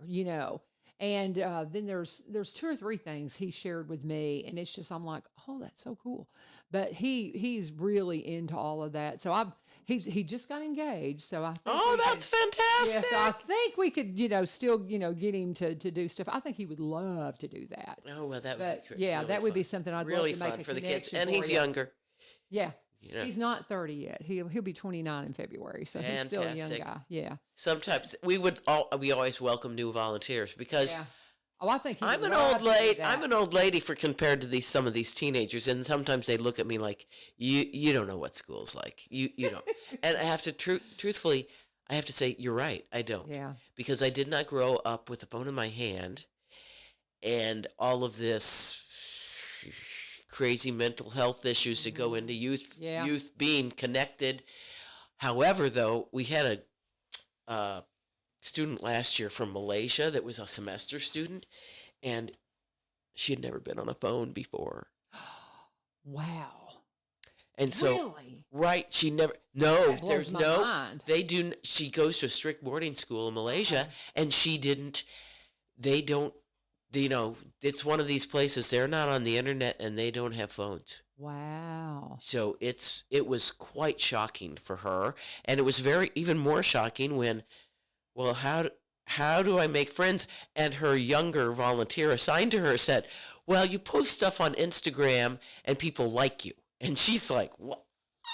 And then there's 2 or 3 things he shared with me, and it's just I'm like, oh, that's so cool. But he's really into all of that. So he just got engaged. So I think that's fantastic. Yeah, so I think we could still get him to do stuff. I think he would love to do that. Oh well, that would be yeah, really that would fun. be something I'd really love to make fun a for the kids, connection and he's for you. younger. Yeah. You know? He's not 30 yet. He'll be 29 in February, so he's still a young guy. Yeah. Sometimes we always welcome new volunteers because I think I'm an old lady. I'm an old lady compared to some of these teenagers, and sometimes they look at me like you don't know what school's like. You don't. And I have to truthfully, I have to say you're right. I don't. Yeah. Because I did not grow up with a phone in my hand, and all of this crazy mental health issues that go into youth being connected. However, though, we had a student last year from Malaysia that was a semester student, and she had never been on a phone before. Wow. And so, really? Right, she never. No, That blows there's my no. mind. They do. She goes to a strict boarding school in Malaysia, and she didn't. They don't. It's one of these places. They're not on the internet, and they don't have phones. Wow. So it was quite shocking for her, and it was even more shocking when, well, how do I make friends? And her younger volunteer assigned to her said, well, you post stuff on Instagram, and people like you. And she's like, what?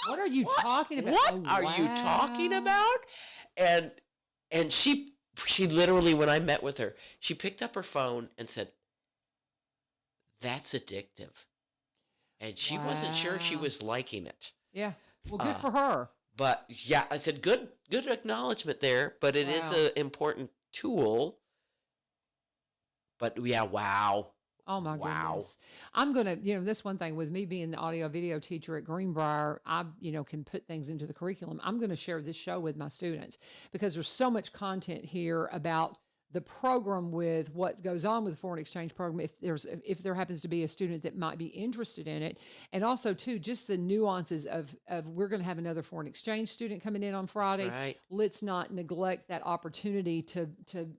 What are you talking about? What are you talking about? And she literally, when I met with her, she picked up her phone and said, that's addictive. And she wasn't sure she was liking it. Yeah. Well, good for her. But yeah, I said, good acknowledgement there, but it is an important tool. But yeah, wow. Oh my goodness. I'm going to, this one thing with me being the audio video teacher at Greenbrier, I, can put things into the curriculum. I'm going to share this show with my students because there's so much content here about the program with what goes on with the foreign exchange program. If there happens to be a student that might be interested in it. And also too, just the nuances of we're going to have another foreign exchange student coming in on Friday. That's right. Let's not neglect that opportunity to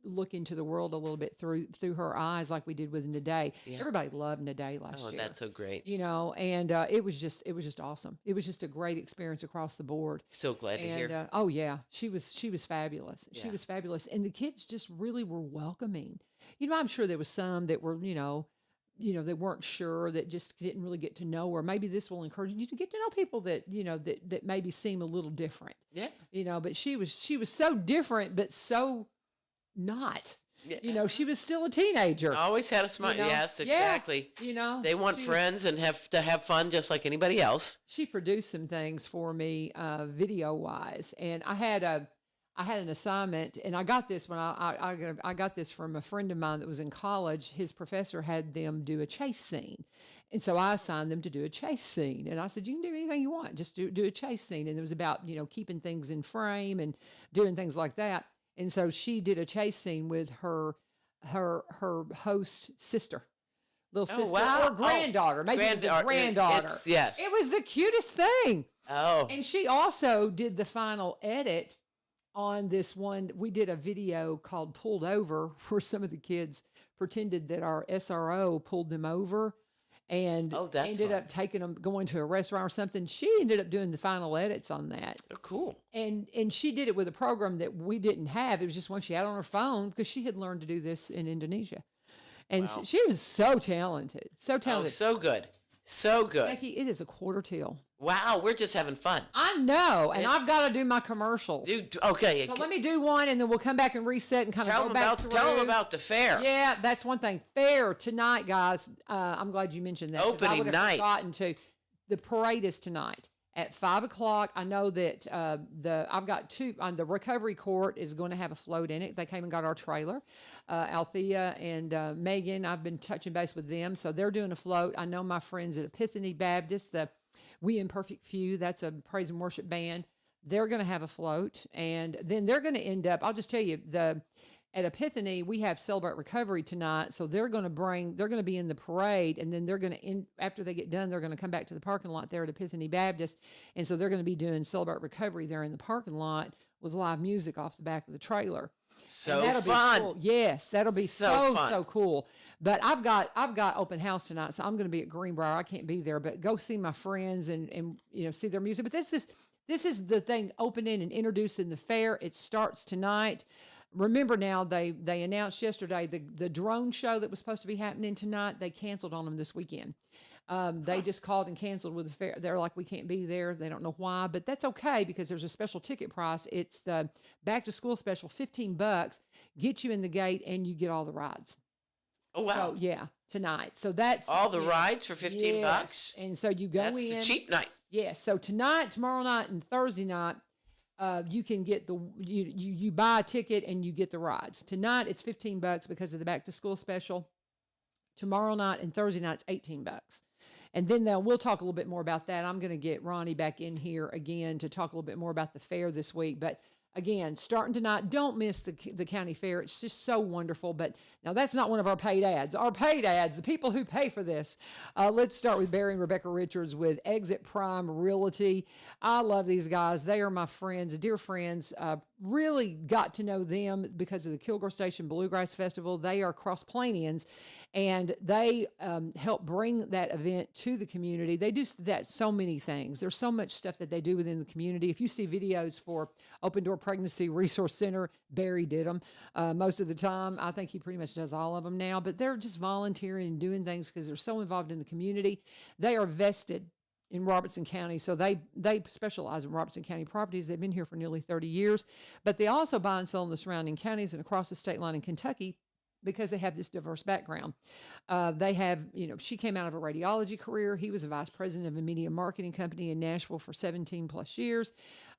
look into the world a little bit through her eyes, like we did with Nade. Yeah. Everybody loved Nade last year. Oh, that's so great. And it was just awesome. It was just a great experience across the board. So glad to hear. Oh yeah, she was fabulous. Yeah. She was fabulous, and the kids just really were welcoming. I'm sure there was some that were, they weren't sure, that just didn't really get to know her. Maybe this will encourage you to get to know people that, that maybe seem a little different. Yeah. But she was so different, but so not. Yeah. She was still a teenager. Always had a smile. Yes, exactly. Yeah, they want friends and have to have fun just like anybody else. She produced some things for me, video wise, and I had an assignment, and I got this when I got this from a friend of mine that was in college. His professor had them do a chase scene. And so I assigned them to do a chase scene. And I said, you can do anything you want, just do a chase scene. And it was about, keeping things in frame and doing things like that. And so she did a chase scene with her host sister. Little sister or granddaughter. Maybe it was a granddaughter. Yes. It was the cutest thing. Oh. And she also did the final edit on this one. We did a video called Pulled Over, where some of the kids pretended that our SRO pulled them over and ended up taking them, going to a restaurant or something. She ended up doing the final edits on that. Oh, cool. And she did it with a program that we didn't have. It was just one she had on her phone because she had learned to do this in Indonesia. And she was so talented. So talented. Oh, so good. So good. Becky, it is a quarter till. Wow, we're just having fun. I know, and I've got to do my commercials. Okay. So let me do one, and then we'll come back and reset and kind of go back through. Tell them about the fair. Yeah, that's one thing. Fair tonight, guys. I'm glad you mentioned that. Opening I would have night. forgotten to. The parade is tonight at 5:00. I know that I've got two on the recovery court is going to have a float in it. They came and got our trailer. Althea and Megan, I've been touching base with them, so they're doing a float. I know my friends at Epiphany Baptist, the We Imperfect Few, that's a praise and worship band. They're going to have a float, and then they're going to end up. I'll just tell you at Epiphany, we have Celebrate Recovery tonight, so they're going to be in the parade, and then they're going to after they get done, they're going to come back to the parking lot there at Epiphany Baptist, and so they're going to be doing Celebrate Recovery there in the parking lot with live music off the back of the trailer. So fun. Cool. Yes, that'll be so fun. cool. But I've got open house tonight, so I'm going to be at Greenbrier. I can't be there, but go see my friends and see their music. But this is the thing, opening and introducing the fair. It starts tonight. Remember now, they announced yesterday the drone show that was supposed to be happening tonight. They canceled on them this weekend. They just called and canceled with the fair. They're like, we can't be there. They don't know why, but that's okay because there's a special ticket price. It's the back to school special, $15, get you in the gate and you get all the rides. Oh, wow. So, yeah, tonight. So that's all the rides for $15. And so you go That's in. That's a cheap night. Yes. So tonight, tomorrow night, and Thursday night, you can get you buy a ticket and you get the rides. Tonight it's $15 because of the back to school special. Tomorrow night and Thursday night it's $18. And then we'll talk a little bit more about that. I'm going to get Ronnie back in here again to talk a little bit more about the fair this week. But again, starting tonight, don't miss the county fair. It's just so wonderful. But now that's not one of our paid ads. Our paid ads, the people who pay for this. Let's start with Barry and Rebecca Richards with Exit Prime Realty. I love these guys. They are my friends, dear friends. Really got to know them because of the Kilgore Station Bluegrass Festival. They are Cross Plainians, and they help bring that event to the community. They do that so many things. There's so much stuff that they do within the community. If you see videos for Open Door Pregnancy Resource Center, Barry did them most of the time. I think he pretty much does all of them now, but they're just volunteering and doing things because they're so involved in the community. They are vested in Robertson County, so they specialize in Robertson County properties. They've been here for nearly 30 years, but they also buy and sell in the surrounding counties and across the state line in Kentucky because they have this diverse background. They have, she came out of a radiology career. He was a vice president of a media marketing company in Nashville for 17 plus years,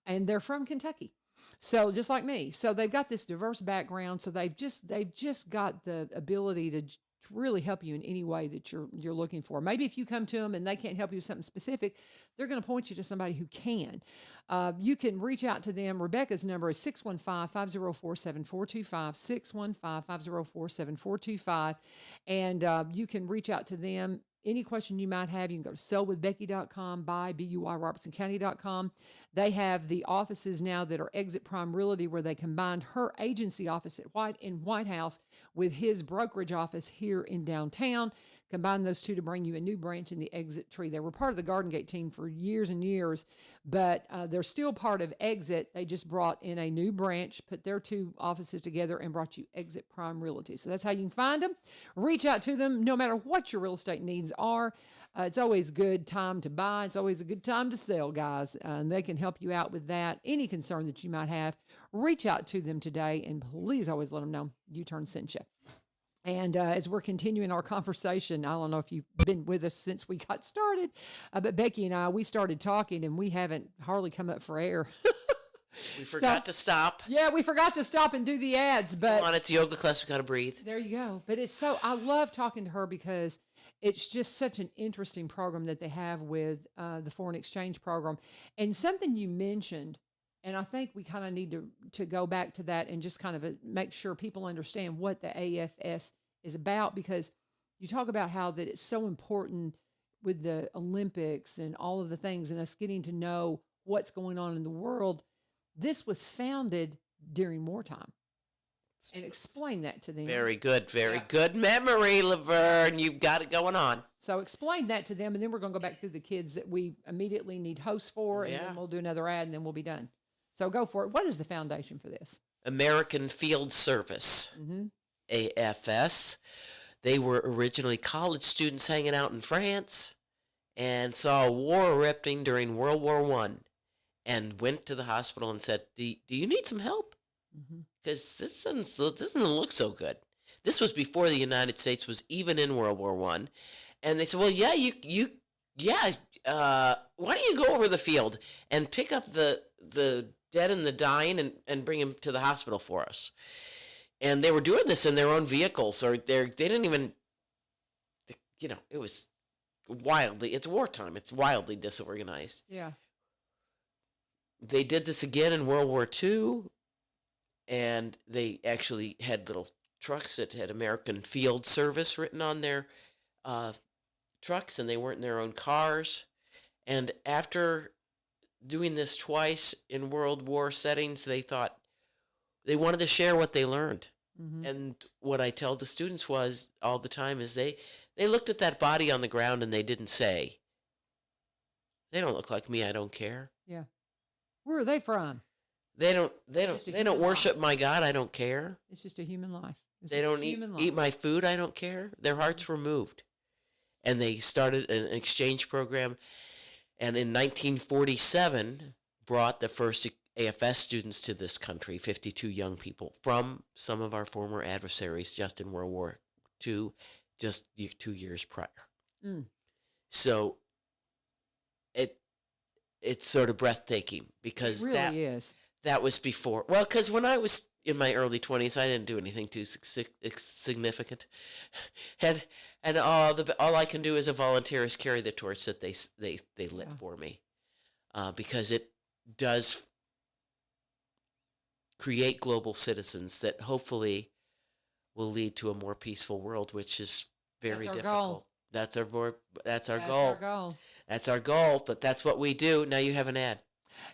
and they're from Kentucky. So just like me, so they've got this diverse background. So they've just got the ability to really help you in any way that you're looking for. Maybe if you come to them and they can't help you with something specific, they're going to point you to somebody who can. You can reach out to them. Rebecca's number is 615-504-7425, 615-504-7425. And you can reach out to them. Any question you might have, you can go to sellwithbecky.com, BUI-RobertsonCounty.com. They have the offices now that are Exit Prime Realty, where they combined her agency office at White House with his brokerage office here in downtown. Combine those two to bring you a new branch in the Exit tree. They were part of the Garden Gate team for years and years, but they're still part of Exit. They just brought in a new branch, put their two offices together, and brought you Exit Prime Realty. So that's how you can find them. Reach out to them no matter what your real estate needs are. It's always a good time to buy. It's always a good time to sell, guys. And they can help you out with that. Any concern that you might have, reach out to them today, and please always let them know U-Turn sent you. And as we're continuing our conversation, I don't know if you've been with us since we got started, but Becky and I, we started talking and we haven't hardly come up for air. We forgot to stop. Yeah, we forgot to stop and do the ads. But come on, it's a yoga class. We got to breathe. There you go. But I love talking to her because it's just such an interesting program that they have with the foreign exchange program. And something you mentioned, and I think we kind of need to go back to that and just kind of make sure people understand what the AFS is about, because you talk about how that it's so important with the Olympics and all of the things and us getting to know what's going on in the world. This was founded during wartime. And explain that to them. Very good. Very good memory, LaVern. You've got it going on. So explain that to them, and then we're going to go back through the kids that we immediately need hosts for, and then we'll do another ad, and then we'll be done. So go for it. What is the foundation for this? American Field Service, AFS. They were originally college students hanging out in France and saw a war erupting during World War I and went to the hospital and said, do you need some help? Because this doesn't look so good. This was before the United States was even in World War I. And they said, well, yeah, why don't you go over the field and pick up the dead and the dying and bring them to the hospital for us? And they were doing this in their own vehicles, or they didn't even, it was it's wartime. It's wildly disorganized. Yeah. They did this again in World War II, and they actually had little trucks that had American Field Service written on their trucks, and they weren't in their own cars. And after doing this twice in World War settings, they thought they wanted to share what they learned. Mm-hmm. And what I tell the students was all the time is they looked at that body on the ground and they didn't say, they don't look like me, I don't care. Yeah. Where are they from? They don't worship my God, I don't care. It's just a human life. They don't eat my food, I don't care. Their hearts were moved. And they started an exchange program, and in 1947 brought the first AFS students to this country, 52 young people from some of our former adversaries just in World War II, just 2 years prior. Mm. So it's sort of breathtaking because it really is. That was before. Well, because when I was in my early 20s, I didn't do anything too significant, and all I can do as a volunteer is carry the torch that they lit for me, because it does create global citizens that hopefully will lead to a more peaceful world, which is very difficult. Goal. That's our goal. That's our goal, but that's what we do. Now you have an ad.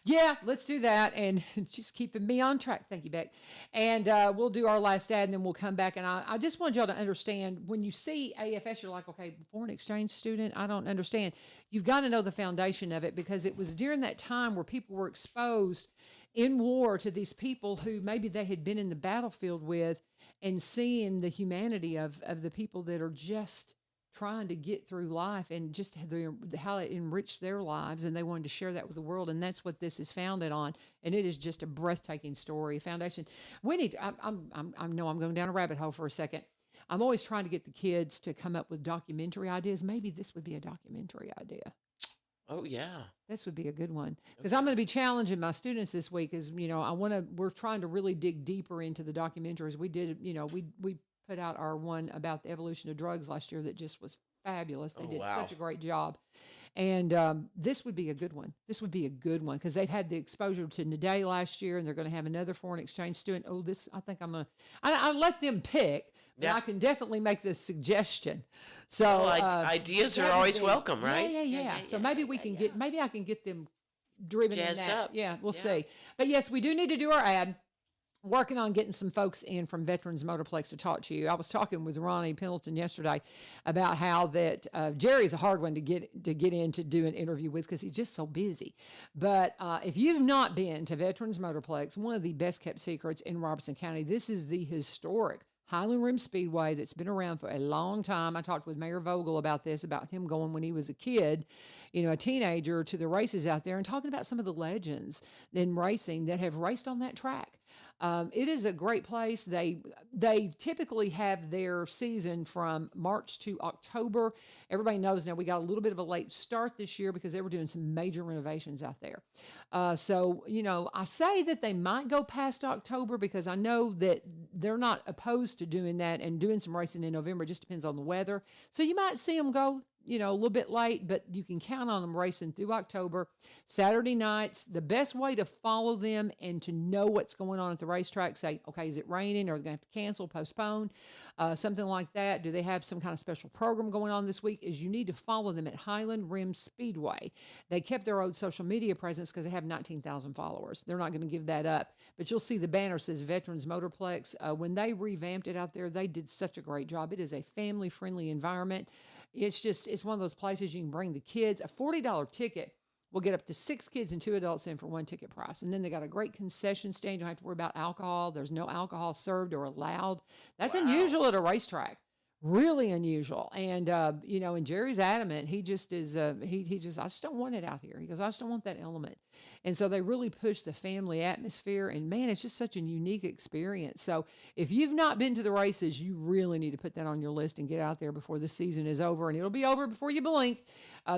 Yeah, let's do that, and just keeping me on track. Thank you, Beck. And we'll do our last ad, and then we'll come back. And I just want y'all to understand, when you see AFS, you're like, okay, foreign exchange student, I don't understand. You've got to know the foundation of it, because it was during that time where people were exposed in war to these people who maybe they had been in the battlefield with, and seeing the humanity of the people that are just trying to get through life, and just how it enriched their lives, and they wanted to share that with the world, and that's what this is founded on, and it is just a breathtaking story. Foundation. We need. I know I'm going down a rabbit hole for a second. I'm always trying to get the kids to come up with documentary ideas. Maybe this would be a documentary idea. Oh yeah, this would be a good one, because I'm going to be challenging my students this week. Is we're trying to really dig deeper into the documentaries. We did. We put out our one about the evolution of drugs last year that just was fabulous. They did such a great job. And this would be a good one. This would be a good one, because they've had the exposure to Naday last year, and they're going to have another foreign exchange student. I think I'm going to, I let them pick, but I can definitely make this suggestion. So ideas are always welcome, right? Yeah. So maybe maybe I can get them driven jazzed in that. Up. Yeah, we'll see. But yes, we do need to do our ad. Working on getting some folks in from Veterans Motorplex to talk to you. I was talking with Ronnie Pendleton yesterday about how that Jerry's a hard one to get in to do an interview with, because he's just so busy. But if you've not been to Veterans Motorplex, one of the best kept secrets in Robertson County, this is the historic Highland Rim Speedway that's been around for a long time. I talked with Mayor Vogel about this, about him going when he was a kid, a teenager, to the races out there, and talking about some of the legends in racing that have raced on that track. It is a great place. They typically have their season from March to October. Everybody knows now we got a little bit of a late start this year because they were doing some major renovations out there. So I say that they might go past October, because I know that they're not opposed to doing that and doing some racing in November. It just depends on the weather. So you might see them go a little bit late, but you can count on them racing through October. Saturday nights, the best way to follow them and to know what's going on at the racetrack, say, okay, is it raining? Or are they going to have to cancel, postpone, something like that? Do they have some kind of special program going on this week? Is you need to follow them at Highland Rim Speedway. They kept their old social media presence because they have 19,000 followers. They're not going to give that up. But you'll see the banner says Veterans Motorplex. When they revamped it out there, they did such a great job. It is a family-friendly environment. It's one of those places you can bring the kids. A $40 ticket will get up to 6 kids and 2 adults in for one ticket price. And then they got a great concession stand. You don't have to worry about alcohol. There's no alcohol served or allowed. That's unusual at a racetrack. Really unusual. And, and Jerry's adamant. He just is, I just don't want it out here. He goes, I just don't want that element. And so they really push the family atmosphere. And man, it's just such a unique experience. So if you've not been to the races, you really need to put that on your list and get out there before the season is over. And it'll be over before you blink.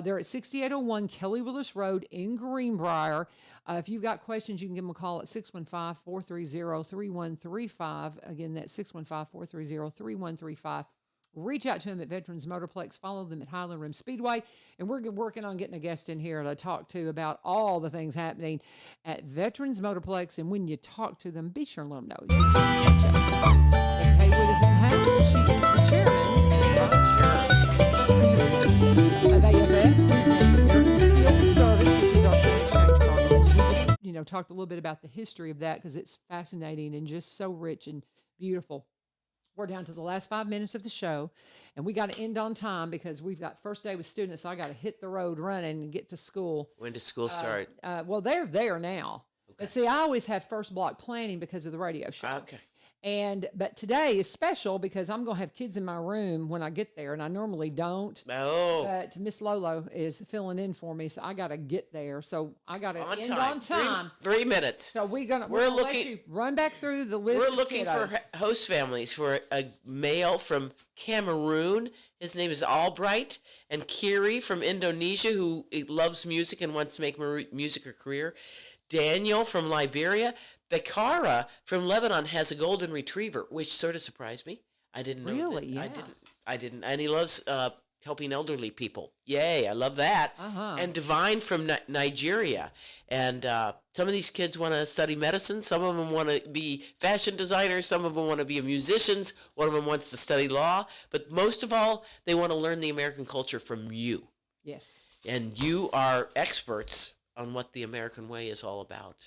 They're at 6801 Kelly Willis Road in Greenbrier. If you've got questions, you can give them a call at 615-430-3135. Again, that's 615-430-3135. Reach out to them at Veterans Motorplex. Follow them at Highland Rim Speedway. And we're working on getting a guest in here to talk to about all the things happening at Veterans Motorplex. And when you talk to them, be sure and let them know. Becky Haywood is in the house. She is the chairman of AFS. That's American Field Service, which is our foreign exchange program. talked a little bit about the history of that because it's fascinating and just so rich and beautiful. We're down to the last 5 minutes of the show, and we got to end on time because we've got first day with students. So I got to hit the road running and get to school. When does school start? Well, they're there now. Okay. But see, I always have first block planning because of the radio show. Okay. But today is special because I'm going to have kids in my room when I get there, and I normally don't. Oh. But Miss Lolo is filling in for me, so I got to get there. So I got to end time. on time. 3 minutes. So we're gonna let you run back through the list. We're looking for host families for a male from Cameroon. His name is Albright, and Kiri from Indonesia, who loves music and wants to make music a career. Daniel from Liberia. Bekara from Lebanon has a golden retriever, which sort of surprised me. I didn't know. Really? Yeah. I didn't. And he loves helping elderly people. Yay, I love that. Uh-huh. And Divine from Nigeria. And some of these kids want to study medicine. Some of them want to be fashion designers. Some of them want to be musicians. One of them wants to study law. But most of all, they want to learn the American culture from you. Yes. And you are experts on what the American way is all about.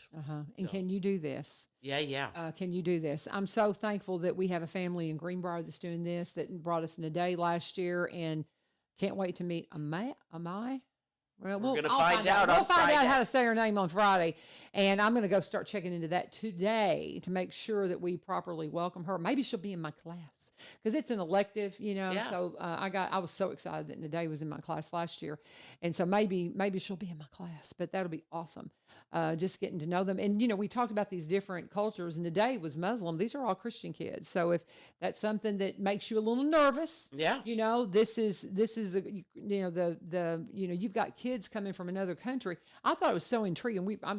And can you do this? Yeah. Can you do this? I'm so thankful that we have a family in Greenbrier that's doing this, that brought us in a day last year, and can't wait to meet Amai. Well, we're going to find out. We'll find out how to say her name on Friday, and I'm going to go start checking into that today to make sure that we properly welcome her. Maybe she'll be in my class because it's an elective, Yeah. So I was so excited that Naday was in my class last year, and so maybe she'll be in my class. But that'll be awesome. Just getting to know them, and we talked about these different cultures. And Naday was Muslim. These are all Christian kids. So if that's something that makes you a little nervous, this is you've got kids coming from another country. I thought it was so intriguing. We've got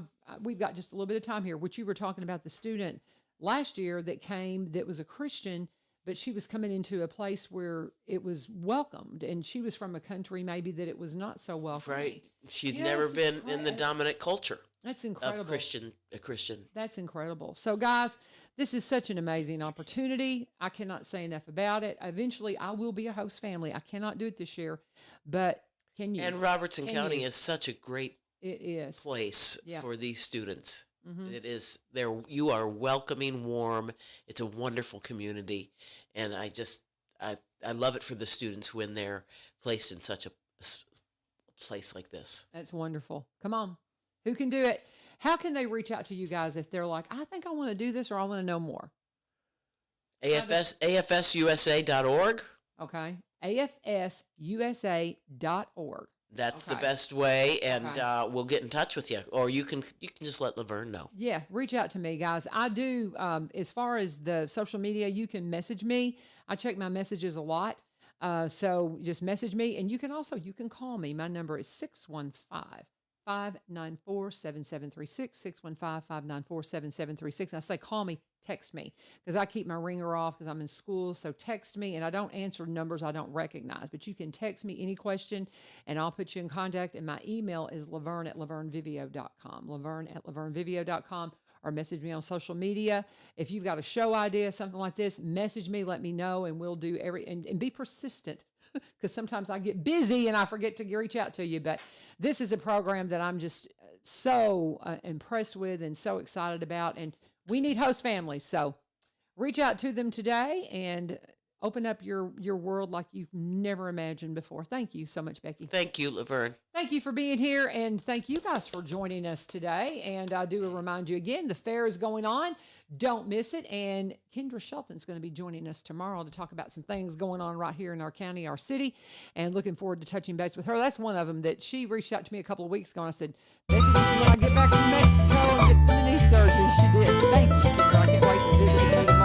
just a little bit of time here, which you were talking about the student last year that came that was a Christian, but she was coming into a place where it was welcomed, and she was from a country maybe that it was not so welcoming. Right. She's never been in the dominant culture. That's incredible. Of a Christian. That's incredible. So, guys, this is such an amazing opportunity. I cannot say enough about it. Eventually, I will be a host family. I cannot do it this year, but can you? And Robertson County is such a great place Yeah. for these students. Mm-hmm. It is. You are welcoming, warm. It's a wonderful community, and I love it for the students when they're placed in such a place like this. That's wonderful. Come on. Who can do it? How can they reach out to you guys if they're like, I think I want to do this or I want to know more? AFSUSA.org. Okay. AFSUSA.org. That's the best way, and we'll get in touch with you. Or you can just let LaVern know. Yeah, reach out to me, guys. I do, as far as the social media, you can message me. I check my messages a lot. So just message me, and you can call me. My number is 615-594-7736, 615-594-7736. I say call me, text me, because I keep my ringer off because I'm in school. So text me, and I don't answer numbers I don't recognize, but you can text me any question, and I'll put you in contact. And my email is LaVern@LaVernVivio.com, LaVern@LaVernVivio.com, or message me on social media. If you've got a show idea, something like this, message me, let me know, and we'll do and be persistent. Because sometimes I get busy and I forget to reach out to you. But this is a program that I'm just so impressed with and so excited about. And we need host families. So reach out to them today and open up your world like you've never imagined before. Thank you so much, Becky. Thank you, LaVern. Thank you for being here, and thank you guys for joining us today. And I do remind you again, the fair is going on. Don't miss it. And Kendra Shelton's going to be joining us tomorrow to talk about some things going on right here in our county, our city, and looking forward to touching base with her. That's one of them that she reached out to me a couple of weeks ago, and I said, message me when I get back from Mexico and get the knee surgery. She did. Thank you, Kendra. I can't wait to visit with you tomorrow.